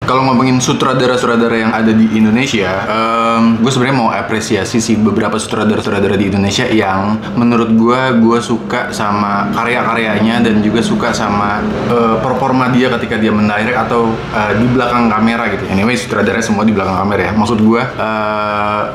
Kalau ngomongin sutradara-sutradara yang ada di Indonesia, gue sebenarnya mau apresiasi sih beberapa sutradara-sutradara di Indonesia yang menurut gue suka sama karya-karyanya dan juga suka sama performa dia ketika dia mendirect atau di belakang kamera gitu. Anyway, sutradaranya semua di belakang kamera ya. Maksud gue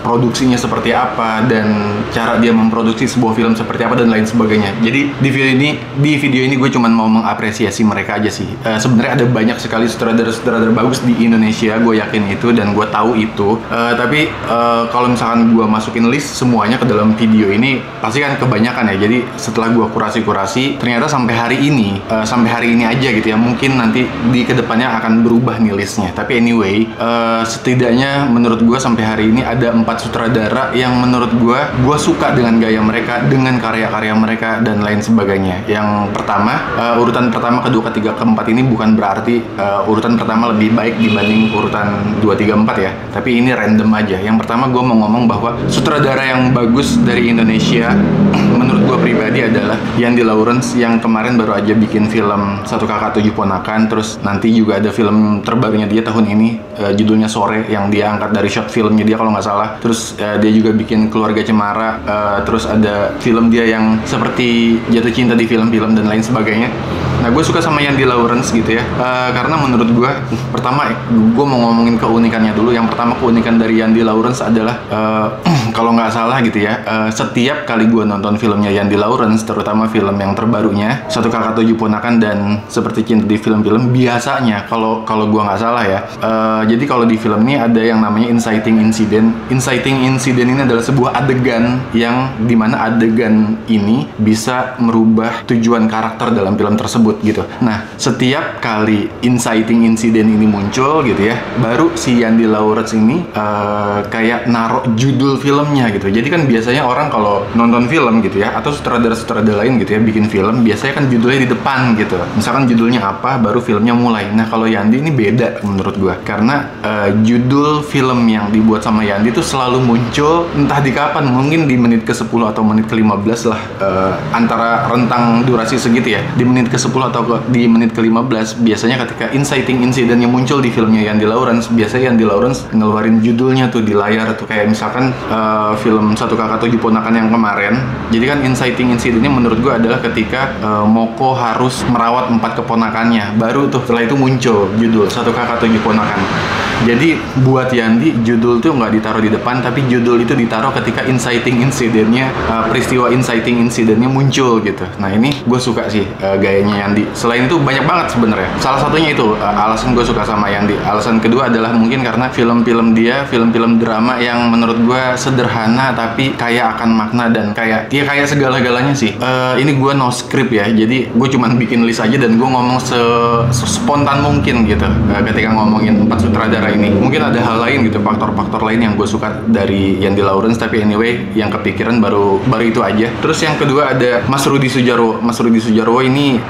produksinya seperti apa dan cara dia memproduksi sebuah film seperti apa dan lain sebagainya. Jadi di video ini gue cuman mau mengapresiasi mereka aja sih. Sebenarnya ada banyak sekali sutradara-sutradara bagus di Indonesia, gue yakin itu dan gue tahu itu. Tapi kalau misalkan gue masukin list semuanya ke dalam video ini, pasti kan kebanyakan ya. Jadi setelah gue kurasi-kurasi, ternyata sampai hari ini aja gitu ya. Mungkin nanti di kedepannya akan berubah nih listnya. Tapi anyway, setidaknya menurut gue sampai hari ini ada 4 sutradara yang menurut gue suka dengan gaya mereka, dengan karya-karya mereka dan lain sebagainya. Yang pertama, urutan pertama, kedua, ketiga, keempat ini bukan berarti urutan pertama lebih baik dibanding urutan 2, 3, 4 ya. Tapi ini random aja. Yang pertama gue mau ngomong bahwa sutradara yang bagus dari Indonesia menurut gue pribadi adalah Yandi Laurens yang kemarin baru aja bikin film Satu Kakak Tujuh Ponakan. Terus nanti juga ada film terbarunya dia tahun ini, judulnya Sore, yang dia angkat dari short filmnya dia kalau nggak salah. Terus dia juga bikin Keluarga Cemara. Terus ada film dia yang seperti Jatuh Cinta di film-film dan lain sebagainya. Nah, gue suka sama Yandi Laurens gitu ya, karena menurut gue, pertama, gue mau ngomongin keunikannya dulu. Yang pertama, keunikan dari Yandi Laurens adalah, kalau nggak salah gitu ya, setiap kali gue nonton filmnya Yandi Laurens, terutama film yang terbarunya, Satu Kakak Tujuh Ponakan dan Seperti Cinta di Film-film, biasanya, kalau gue nggak salah ya, jadi kalau di film ini ada yang namanya inciting incident. Inciting incident ini adalah sebuah adegan yang dimana adegan ini bisa merubah tujuan karakter dalam film tersebut gitu. Nah, setiap kali inciting incident ini muncul gitu ya, baru si Yandi Laurens ini kayak naruh judul filmnya gitu. Jadi kan biasanya orang kalau nonton film gitu ya, atau sutradara-sutradara lain gitu ya bikin film, biasanya kan judulnya di depan gitu. Misalkan judulnya apa, baru filmnya mulai. Nah, kalau Yandi ini beda menurut gua, karena judul film yang dibuat sama Yandi itu selalu muncul entah di kapan, mungkin di menit ke-10 atau menit ke-15 lah, antara rentang durasi segitu ya, di menit ke-10 atau di menit ke-15 biasanya ketika inciting incident yang muncul di filmnya Yandi Laurens, biasanya Yandi Laurens ngeluarin judulnya tuh di layar tuh, kayak misalkan film Satu Kakak Tujuh Ponakan yang kemarin. Jadi kan inciting incidentnya menurut gue adalah ketika Moko harus merawat 4 keponakannya, baru tuh setelah itu muncul judul Satu Kakak Tujuh Ponakan. Jadi buat Yandi, judul tuh nggak ditaruh di depan, tapi judul itu ditaruh ketika inciting incidentnya, peristiwa inciting incidentnya muncul gitu. Nah, ini gue suka sih gayanya Yandi. Selain itu banyak banget sebenarnya. Salah satunya itu alasan gue suka sama Yandi. Alasan kedua adalah mungkin karena film-film dia, film-film drama yang menurut gue sederhana tapi kaya akan makna dan kayak segala-galanya sih. Ini gue no script ya, jadi gue cuman bikin list aja dan gue ngomong spontan mungkin gitu ketika ngomongin 4 sutradara ini. Mungkin ada hal lain gitu, faktor-faktor lain yang gue suka dari Yandi Laurens, tapi anyway yang kepikiran baru itu aja. Terus yang kedua ada Mas Rudi Sudjarwo. Mas Rudi Sudjarwo ini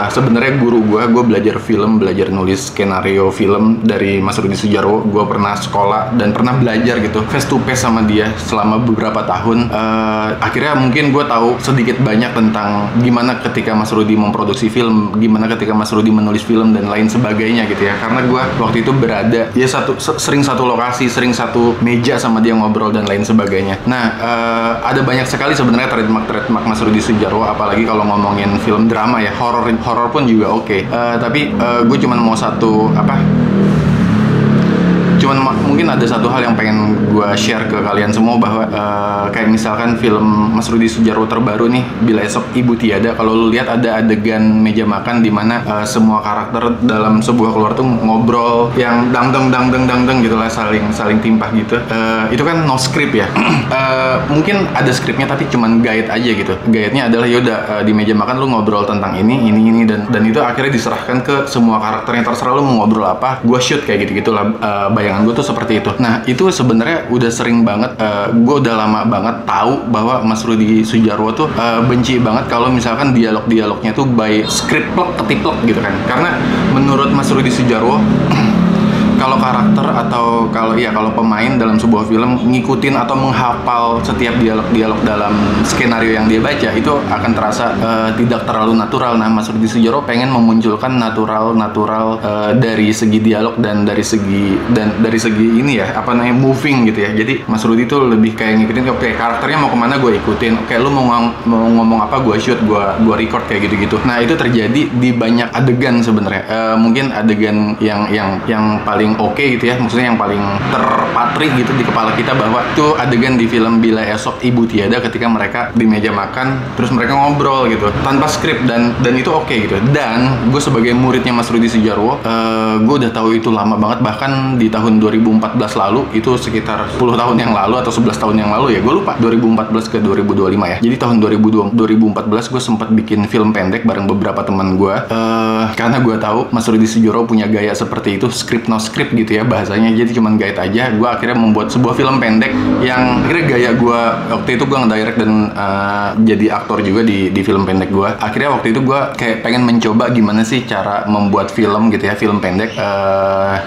sebenarnya guru gue belajar film, belajar nulis skenario film dari Mas Rudi Sudjarwo. Gue pernah sekolah dan pernah belajar gitu face to face sama dia selama beberapa tahun. Akhirnya mungkin gue tahu sedikit banyak tentang gimana ketika Mas Rudi memproduksi film, gimana ketika Mas Rudi menulis film dan lain sebagainya gitu ya. Karena gue waktu itu berada dia sering satu lokasi, sering satu meja sama dia ngobrol dan lain sebagainya. Nah, ada banyak sekali sebenarnya trademark Mas Rudi Sudjarwo, apalagi kalau ngomongin film drama ya, horor pun juga oke. Tapi gue cuma mau mungkin ada satu hal yang pengen gue share ke kalian semua, bahwa kayak misalkan film Mas Rudi Sudjarwo terbaru nih, Bila Esok Ibu Tiada. Kalau lu lihat ada adegan meja makan di mana semua karakter dalam sebuah keluarga tuh ngobrol yang dangdeng gitu lah, saling timpah gitu. Itu kan no script ya. Mungkin ada skripnya tapi cuman guide aja gitu. Guide-nya adalah yaudah di meja makan lu ngobrol tentang ini dan itu akhirnya diserahkan ke semua karakternya, terserah lu mau ngobrol apa, gue shoot kayak gitu-gitulah. Bayangan gue tuh seperti itu. Nah, itu sebenarnya udah sering banget, gue udah lama banget tahu bahwa Mas Rudi Sudjarwo tuh benci banget kalau misalkan dialog-dialognya tuh by script plek ketiplek gitu kan. Karena menurut Mas Rudi Sudjarwo, kalau karakter atau kalau pemain dalam sebuah film ngikutin atau menghafal setiap dialog-dialog dalam skenario yang dia baca, itu akan terasa tidak terlalu natural. Nah, Mas Rudi Sudjarwo pengen memunculkan natural dari segi dialog dan dari segi ini ya, apa namanya, moving gitu ya. Jadi Mas Rudi tuh lebih kayak ngikutin, kayak karakternya mau kemana gue ikutin, kayak lu mau ngomong apa gue shoot, gue record kayak gitu-gitu. Nah, itu terjadi di banyak adegan sebenarnya. Mungkin adegan yang paling oke gitu ya, maksudnya yang paling terpatri gitu di kepala kita, bahwa itu adegan di film Bila Esok Ibu Tiada, ketika mereka di meja makan terus mereka ngobrol gitu tanpa skrip, dan itu oke gitu. Dan gue sebagai muridnya Mas Rudi Sudjarwo, gue udah tahu itu lama banget, bahkan di tahun 2014 lalu, itu sekitar 10 tahun yang lalu atau 11 tahun yang lalu ya, gue lupa, 2014 ke 2025 ya. Jadi tahun 2014 gue sempat bikin film pendek bareng beberapa teman gue, karena gue tahu Mas Rudi Sudjarwo punya gaya seperti itu, script no script gitu ya bahasanya. Jadi cuman guide aja. Gue akhirnya membuat sebuah film pendek yang akhirnya gaya gue waktu itu, gue ngedirect dan jadi aktor juga di film pendek gue. Akhirnya waktu itu gue kayak pengen mencoba gimana sih cara membuat film gitu ya, film pendek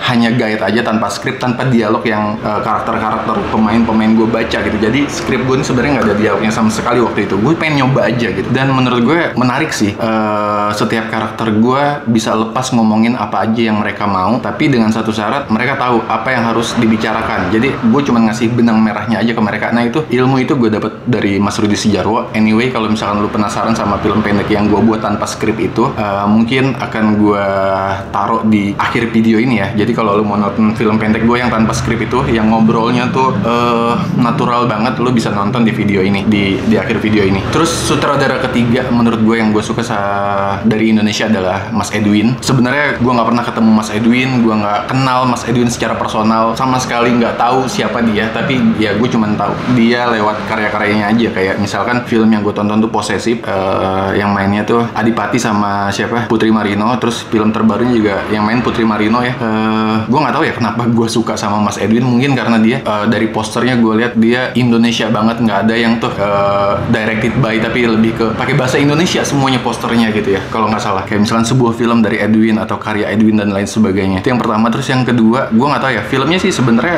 hanya guide aja, tanpa skrip, tanpa dialog yang karakter-karakter pemain gue baca gitu. Jadi skrip gue ini sebenarnya nggak ada dialognya sama sekali waktu itu. Gue pengen nyoba aja gitu, dan menurut gue menarik sih. Setiap karakter gue bisa lepas ngomongin apa aja yang mereka mau, tapi dengan satu syarat, mereka tahu apa yang harus dibicarakan. Jadi gue cuma ngasih benang merahnya aja ke mereka. Nah, itu ilmu itu gue dapet dari Mas Rudi Sudjarwo. Anyway, kalau misalkan lu penasaran sama film pendek yang gue buat tanpa skrip itu, mungkin akan gue taruh di akhir video ini ya. Jadi kalau lu mau nonton film pendek gue yang tanpa skrip itu, yang ngobrolnya tuh natural banget, lu bisa nonton di video ini, di akhir video ini. Terus sutradara ketiga menurut gue yang gue suka dari Indonesia adalah Mas Edwin. Sebenarnya gue nggak pernah ketemu Mas Edwin, gue nggak kenal Mas Edwin secara personal, sama sekali nggak tahu siapa dia. Tapi ya gue cuma tahu dia lewat karya-karyanya aja. Kayak misalkan film yang gue tonton tuh Posesif, yang mainnya tuh Adipati sama siapa, Putri Marino. Terus film terbarunya juga yang main Putri Marino ya. Gue nggak tahu ya kenapa gue suka sama Mas Edwin. Mungkin karena dia dari posternya gue lihat dia Indonesia banget, nggak ada yang tuh directed by, tapi lebih ke pakai bahasa Indonesia semuanya posternya gitu ya, kalau nggak salah. Kayak misalkan sebuah film dari Edwin atau karya Edwin dan lain sebagainya. Itu yang pertama. Terus yang kedua, gue nggak tahu ya, filmnya sih sebenarnya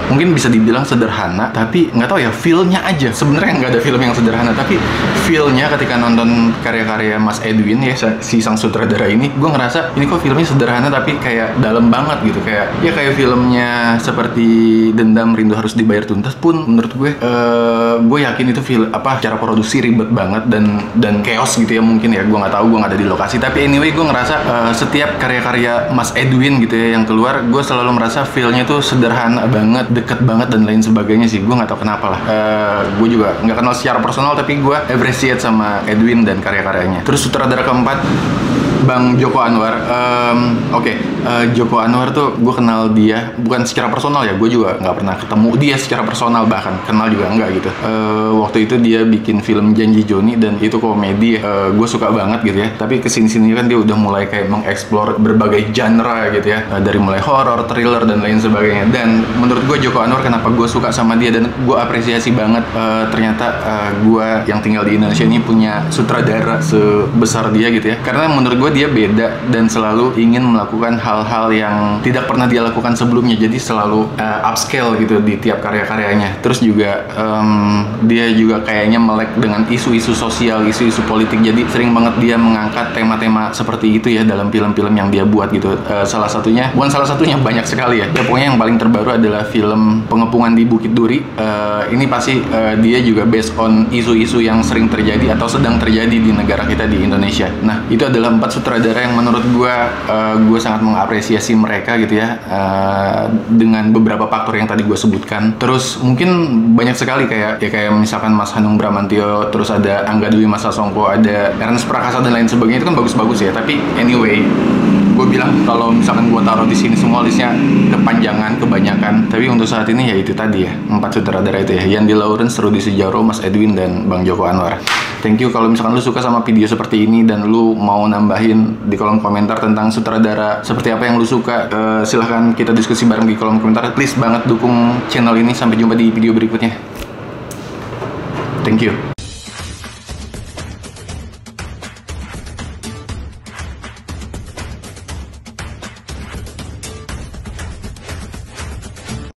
mungkin bisa dibilang sederhana, tapi nggak tahu ya, feel-nya aja sebenarnya nggak ada film yang sederhana, tapi feel-nya ketika nonton karya-karya Mas Edwin ya, si sang sutradara ini, gue ngerasa ini kok filmnya sederhana tapi kayak dalam banget gitu. Kayak filmnya seperti Dendam Rindu Harus Dibayar Tuntas pun menurut gue yakin itu cara produksi ribet banget dan chaos gitu ya, mungkin ya, gue nggak tahu, gue nggak ada di lokasi. Tapi anyway, gue ngerasa setiap karya-karya Mas Edwin gitu ya yang keluar, gue selalu merasa feel-nya tuh sederhana banget, deket banget dan lain sebagainya sih. Gue nggak tahu kenapa lah. Gue juga nggak kenal secara personal, tapi gue appreciate sama Edwin dan karya-karyanya. Terus sutradara keempat, Bang Joko Anwar. Joko Anwar tuh gue kenal dia bukan secara personal ya, gue juga nggak pernah ketemu dia secara personal, bahkan kenal juga enggak gitu. Waktu itu dia bikin film Janji Joni, dan itu komedi ya. Gue suka banget gitu ya. Tapi kesini-sini kan dia udah mulai kayak mengeksplor berbagai genre gitu ya, dari mulai horror, thriller dan lain sebagainya. Dan menurut gue Joko Anwar, kenapa gue suka sama dia dan gue apresiasi banget, ternyata gue yang tinggal di Indonesia ini punya sutradara sebesar dia gitu ya. Karena menurut gue dia beda dan selalu ingin melakukan hal-hal yang tidak pernah dia lakukan sebelumnya. Jadi selalu upscale gitu di tiap karya-karyanya. Terus juga dia juga kayaknya melek dengan isu-isu sosial, isu-isu politik. Jadi sering banget dia mengangkat tema-tema seperti itu ya dalam film-film yang dia buat gitu. Banyak sekali ya. Pokoknya yang paling terbaru adalah film Pengepungan di Bukit Duri. Ini pasti dia juga based on isu-isu yang sering terjadi atau sedang terjadi di negara kita, di Indonesia. Nah, itu adalah 4 sutradara yang menurut gue sangat mengapresiasi mereka gitu ya, dengan beberapa faktor yang tadi gue sebutkan. Terus mungkin banyak sekali kayak misalkan Mas Hanung Bramantyo, terus ada Angga Dwi Masa Songko, ada Ernest Prakasa dan lain sebagainya. Itu kan bagus-bagus ya. Tapi anyway, gue bilang kalau misalkan gue taruh di sini semua listnya kepanjangan, kebanyakan. Tapi untuk saat ini ya itu tadi ya, 4 sutradara itu ya, Yandi Lawrence, Rudi Sudjarwo, Mas Edwin, dan Bang Joko Anwar. Thank you kalau misalkan lu suka sama video seperti ini dan lu mau nambahin di kolom komentar tentang sutradara seperti apa yang lu suka. Silahkan kita diskusi bareng di kolom komentar. Please banget dukung channel ini. Sampai jumpa di video berikutnya. Thank you.